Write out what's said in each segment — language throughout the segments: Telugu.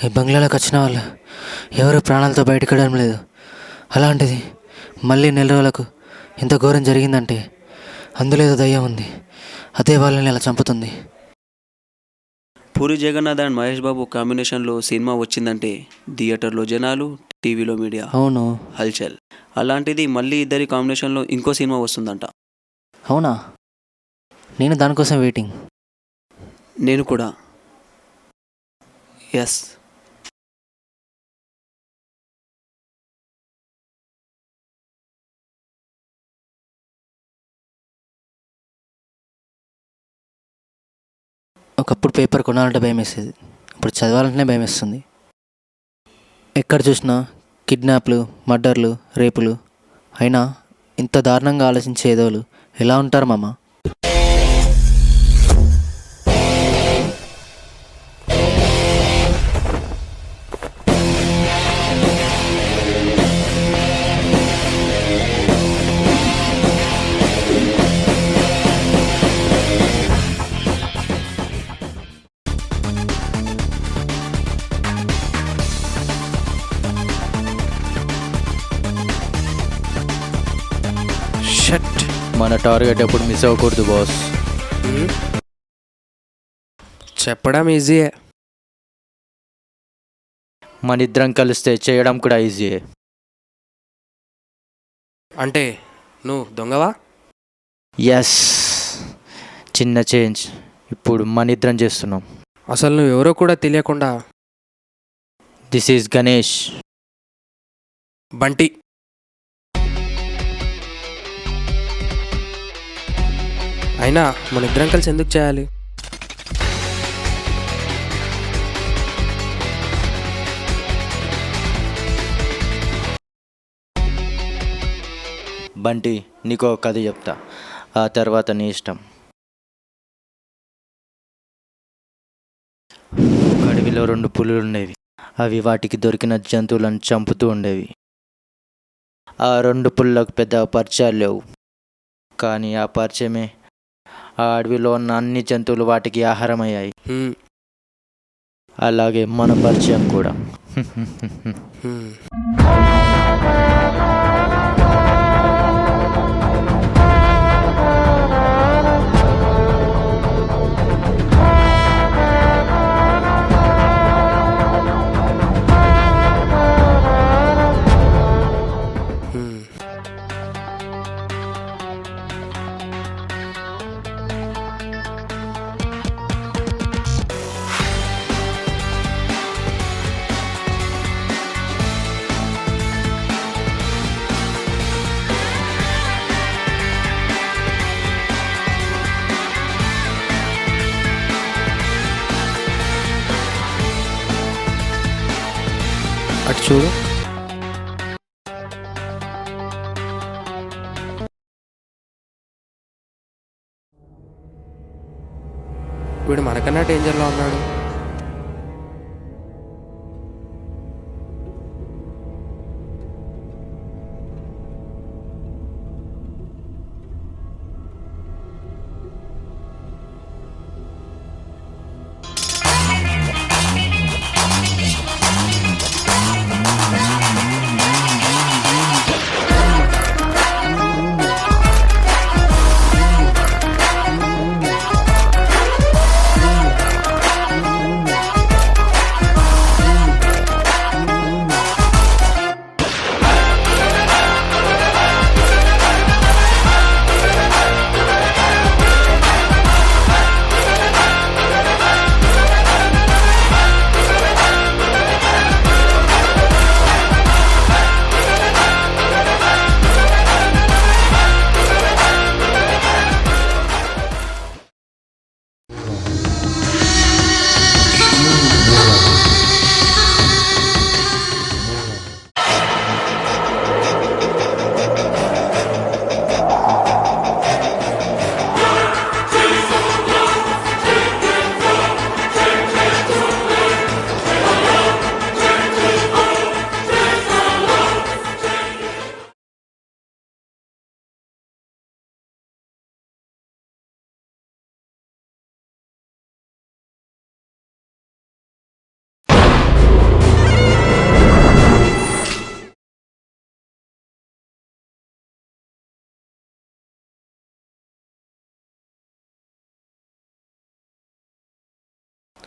ఈ బంగ్లాలోకి వచ్చిన వాళ్ళు ఎవరు ప్రాణాలతో బయటకడం లేదు. అలాంటిది మళ్ళీ నెల రోజులకు ఇంత ఘోరం జరిగిందంటే అందులో ఏదో దయ్యం ఉంది. అదే వాళ్ళని ఇలా చంపుతుంది. పూరి జగన్నాథ్ అండ్ మహేష్ బాబు కాంబినేషన్లో సినిమా వచ్చిందంటే థియేటర్లో జనాలు, టీవీలో మీడియా, అవును. హల్చల్. అలాంటిది మళ్ళీ ఇద్దరి కాంబినేషన్లో ఇంకో సినిమా వస్తుందంట. అవునా? నేను దానికోసం వెయిటింగ్. నేను కూడా. ఎస్. ఒకప్పుడు పేపర్ కొనాలంటే భయం వేసేది, ఇప్పుడు చదవాలంటేనే భయం వేస్తుంది. ఎక్కడ చూసినా కిడ్నాప్లు, మర్డర్లు, రేపులు. అయినా ఇంత దారుణంగా ఆలోచించే ఏదోలు ఎలా ఉంటారు మామ? షట్. మన టార్గెట్ ఎప్పుడు మిస్ అవ్వకూడదు బాస్. చెప్పడం ఈజీయే, మన ఇద్దరం కలిస్తే చేయడం కూడా ఈజీయే. అంటే నువ్వు దొంగవా? ఎస్, చిన్న చేంజ్. ఇప్పుడు మన ఇద్దరం చేస్తున్నాం. అసలు నువ్వు ఎవరో కూడా తెలియకుండా దిస్ ఈజ్ గణేష్. బంటి. అయినా మన ఇద్దరం కలిసి ఎందుకు చేయాలి? బంటి, నీకో కథ చెప్తా, ఆ తర్వాత నీ ఇష్టం. అడవిలో 2 పులులు ఉండేవి. అవి వాటికి దొరికిన జంతువులను చంపుతూ ఉండేవి. ఆ 2 పులులకు పెద్ద పరిచయాలు లేవు, కానీ ఆ పరిచయమే ఆ అడవిలో ఉన్న అన్ని జంతువులు వాటికి ఆహారం అయ్యాయి. అలాగే మన పరిచయం కూడా. అటు చూడు. వీడు మనకన్నా డేంజర్లో ఉన్నాడు.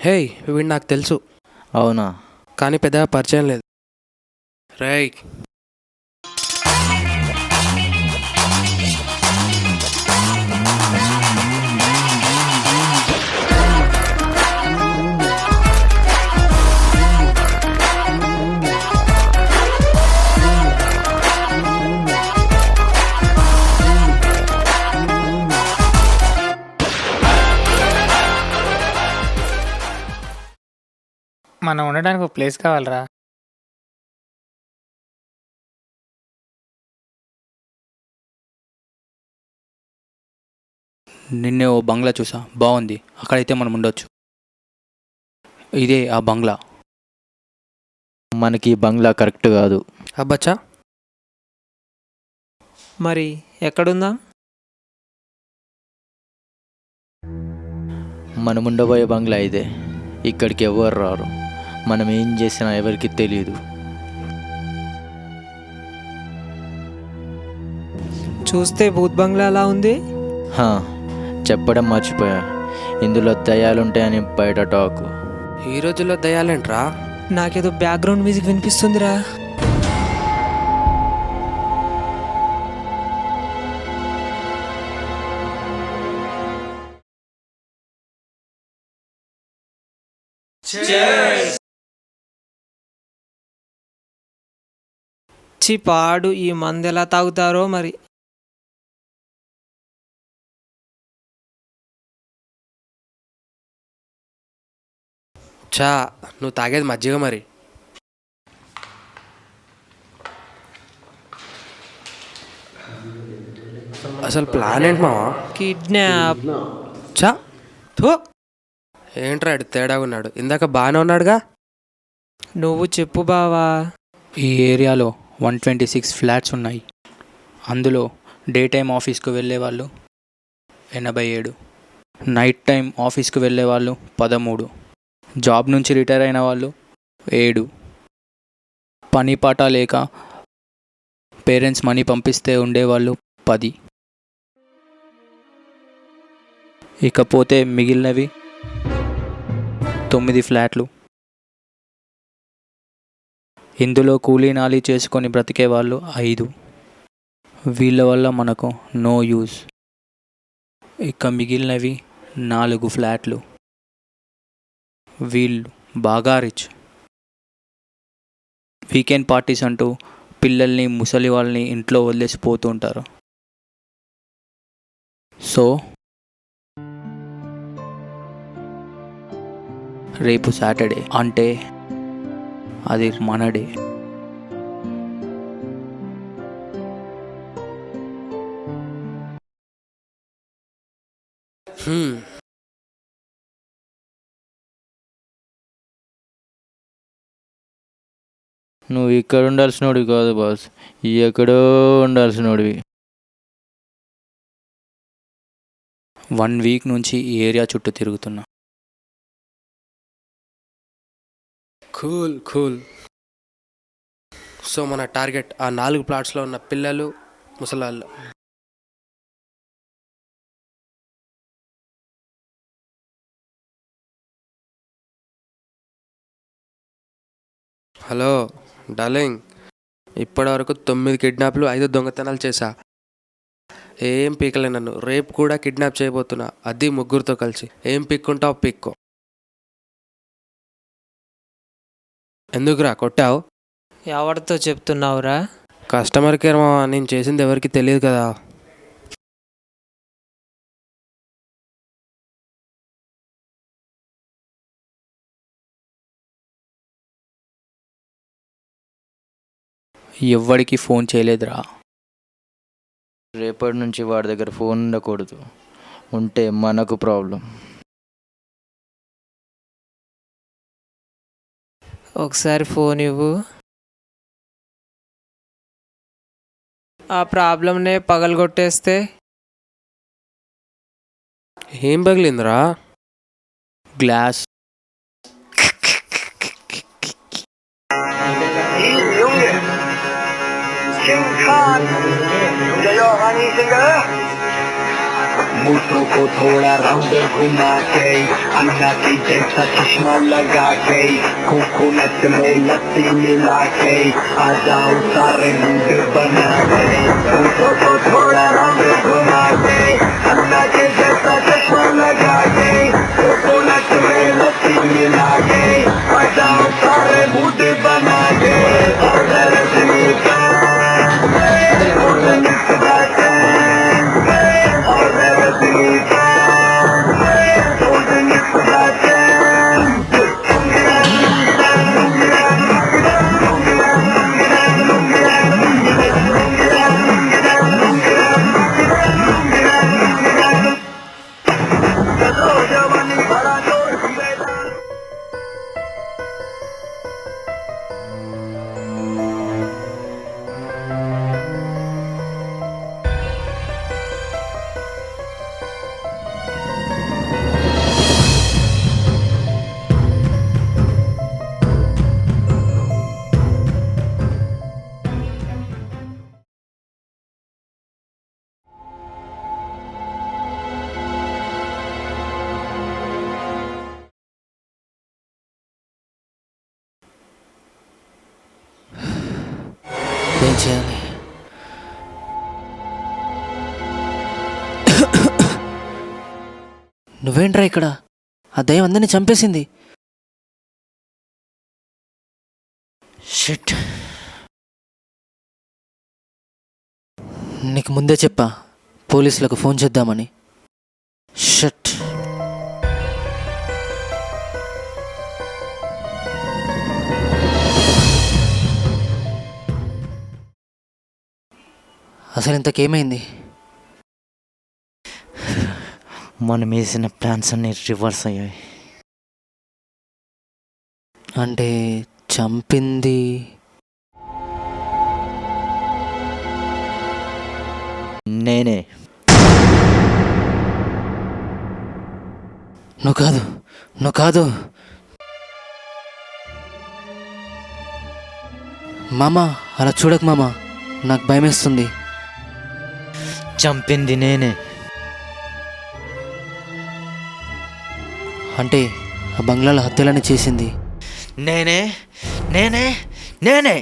హే, వీడు నాకు తెలుసు, అవునా? కానీ పెద్దగా పరిచయం లేదు. రేయ్, మనం ఉండడానికి ఒక ప్లేస్ కావాలరా. నిన్నే ఓ బంగ్లా చూసా, బాగుంది. అక్కడైతే మనం ఉండొచ్చు. ఇదే ఆ బంగ్లా. మనకి ఈ బంగ్లా కరెక్ట్ కాదు. అబ్బచ్చా, మరి ఎక్కడుందా? మనం ఉండబోయే బంగ్లా ఇదే. ఇక్కడికి ఎవరు రారు. మనం ఏం చేసినా ఎవరికి తెలియదు. చూస్తే భూత్ బంగ్లా అలా ఉంది. హా, చెప్పడం మర్చిపోయా. ఇందులో దయ్యాలుంటాయని బయట టాక్. ఈ రోజుల్లో దయ్యాలేంట్రా? నాకేదో బ్యాక్గ్రౌండ్ మ్యూజిక్ వినిపిస్తుందిరా. చి పాడు, ఈ మందు ఎలా తాగుతారో మరి. చా, నువ్వు తాగేది మజ్జిగ మరి. అసలు ప్లాన్ ఏంటి మావా? కిడ్నాప్. చా, థూ. ఏంట్రా ఇడు తేడాగా ఉన్నాడు? ఇందాక బాగానే ఉన్నాడుగా. నువ్వు చెప్పు బావా. ఈ ఏరియాలో 126 ఫ్లాట్స్ ఉన్నాయి. అందులో డే టైం ఆఫీస్కు వెళ్ళే వాళ్ళు 87, నైట్ టైం ఆఫీస్కు వెళ్ళే వాళ్ళు 13, జాబ్ నుంచి రిటైర్ అయిన వాళ్ళు 7, పని పాట లేక పేరెంట్స్ మనీ పంపిస్తే ఉండేవాళ్ళు 10. ఇకపోతే మిగిలినవి 9 ఫ్లాట్లు. ఇందులో కూలీ నాలీ చేసుకొని బ్రతికే వాళ్ళు 5. వీళ్ళ వల్ల మనకు నో యూజ్. ఇక మిగిలినవి 4 ఫ్లాట్లు. వీళ్ళు బాగా రిచ్. వీకెండ్ పార్టీస్ అంటూ పిల్లల్ని ముసలి వాళ్ళని ఇంట్లో వదిలేసిపోతూ ఉంటారు. సో రేపు సాటర్డే అంటే అది మన డే. నువ్వు ఇక్కడ ఉండాల్సినోడివి కాదు బాస్, ఎక్కడో ఉండాల్సినోడివి. 1 వీక్ నుంచి ఈ ఏరియా చుట్టూ తిరుగుతున్నా. Cool cool. సో మన టార్గెట్ ఆ 4 ప్లాట్స్లో ఉన్న పిల్లలు, ముసలాళ్ళు. హలో డార్లింగ్, ఇప్పటివరకు 9 కిడ్నాప్లు, 5 దొంగతనాలు చేశా. ఏం పీకలే నన్ను. రేపు కూడా కిడ్నాప్ చేయబోతున్నా, అది 3 కలిసి. ఏం పిక్కుంటావు పిక్కో. ఎందుకురా కొట్టావు? ఎవరితో చెప్తున్నావురా? కస్టమర్ కేర్ మావా, నేను చేసింది ఎవరికి తెలియదు కదా. ఎవ్వడికి ఫోన్ చేయలేదురా. రేపటి నుంచి వాడి దగ్గర ఫోన్ ఉండకూడదు. ఉంటే మనకు ప్రాబ్లం. ఒకసారి ఫోన్ ఇవ్వు. ఆ ప్రాబ్లంనే పగలగొట్టేస్తే. ఏం పగిలిందిరా? గ్లాస్. King Khan, तुझे जो अफगानी सिंगर भूतों को थोड़ा राउंड घुमा के अन्ना की जैसा चश्मा लगा के कोकोनट में लस्सी मिला के आ जाओ सारे मूड बना के भूतों को थोड़ा राउंड घुमा के अन्ना के जैसा चश्मा लगा के कोकोनट में लस्सी मिला के आ जाओ सारे मूड बना के ऑर्डर ఏం చేయాలి? నువ్వేంట్రా ఇక్కడ? ఆ దయ్యం అందరినీ చంపేసింది. షిట్, నీకు ముందే చెప్పా పోలీసులకు ఫోన్ చేద్దామని. షట్. అసలు ఇంతకేమైంది? మనం వేసిన ప్లాన్స్ అన్నీ రివర్స్ అయ్యాయి. అంటే చంపింది నేనే. నువ్వు కాదు మామా, అలా చూడకు మామా, నాకు భయమేస్తుంది. చంపింది నేనే. అంటే ఆ బంగ్లాలో హత్యలని చేసింది నేనే నేనే నేనే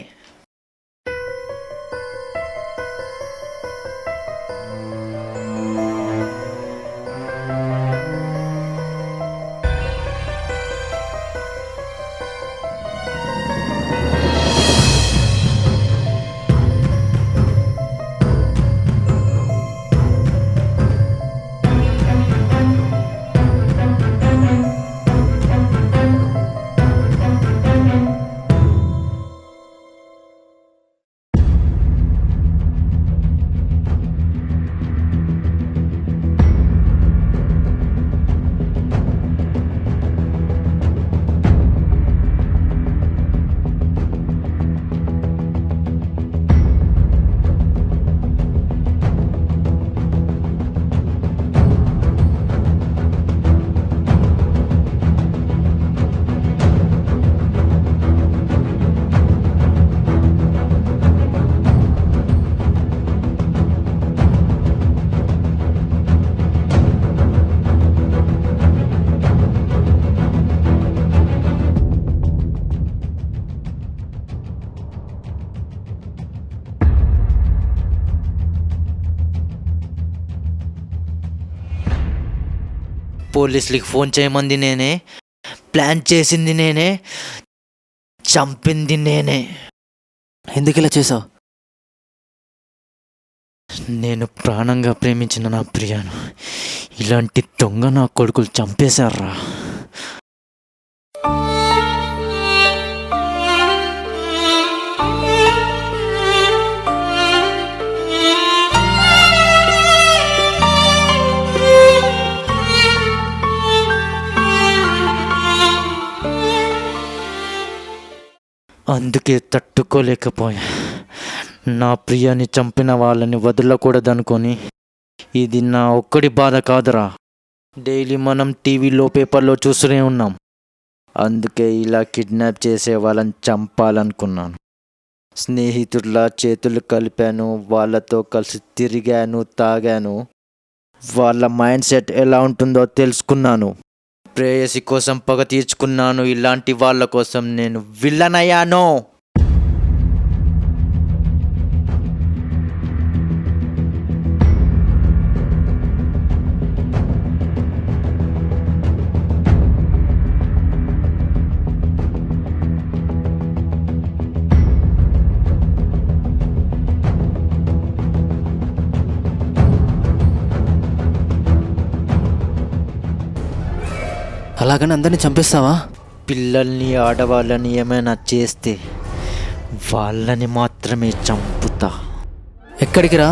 పోలీసులకి ఫోన్ చేయమంది నేనే, ప్లాన్ చేసింది నేనే, చంపింది నేనే. ఎందుకు ఇలా చేసావు? నేను ప్రాణంగా ప్రేమించిన నా ప్రియాను ఇలాంటి దొంగ నా కొడుకులు చంపేశారా. అందుకే తట్టుకోలేకపోయా. నా ప్రియాని చంపిన వాళ్ళని వదలకూడదనుకొని. ఇది నా ఒక్కడి బాధ కాదురా, డైలీ మనం టీవీలో పేపర్లో చూస్తూనే ఉన్నాం. అందుకే ఇలా కిడ్నాప్ చేసే వాళ్ళని చంపాలనుకున్నాను. స్నేహితుల్లా చేతులు కలిపాను, వాళ్ళతో కలిసి తిరిగాను, తాగాను. వాళ్ళ మైండ్ సెట్ ఎలా ఉంటుందో తెలుసుకున్నాను. ప్రేయసి కోసం పగ తీర్చుకున్నాను. ఇలాంటి వాళ్ళ కోసం నేను విలన్ అయ్యాను. అలాగని అందరినీ చంపేస్తావా? పిల్లల్ని ఆడవాళ్ళని ఏమైనా చేస్తే వాళ్ళని మాత్రమే చంపుతా. ఎక్కడికి రా?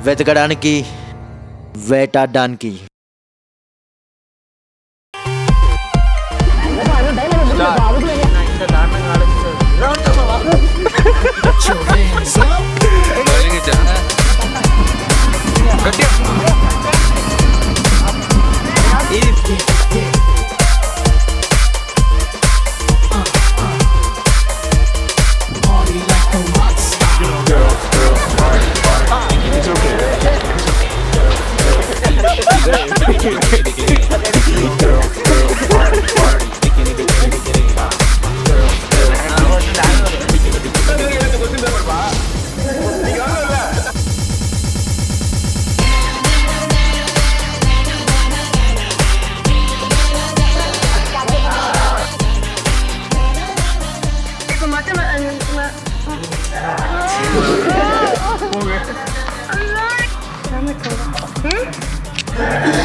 వెతకడానికి, వేటాడడానికి. Allah.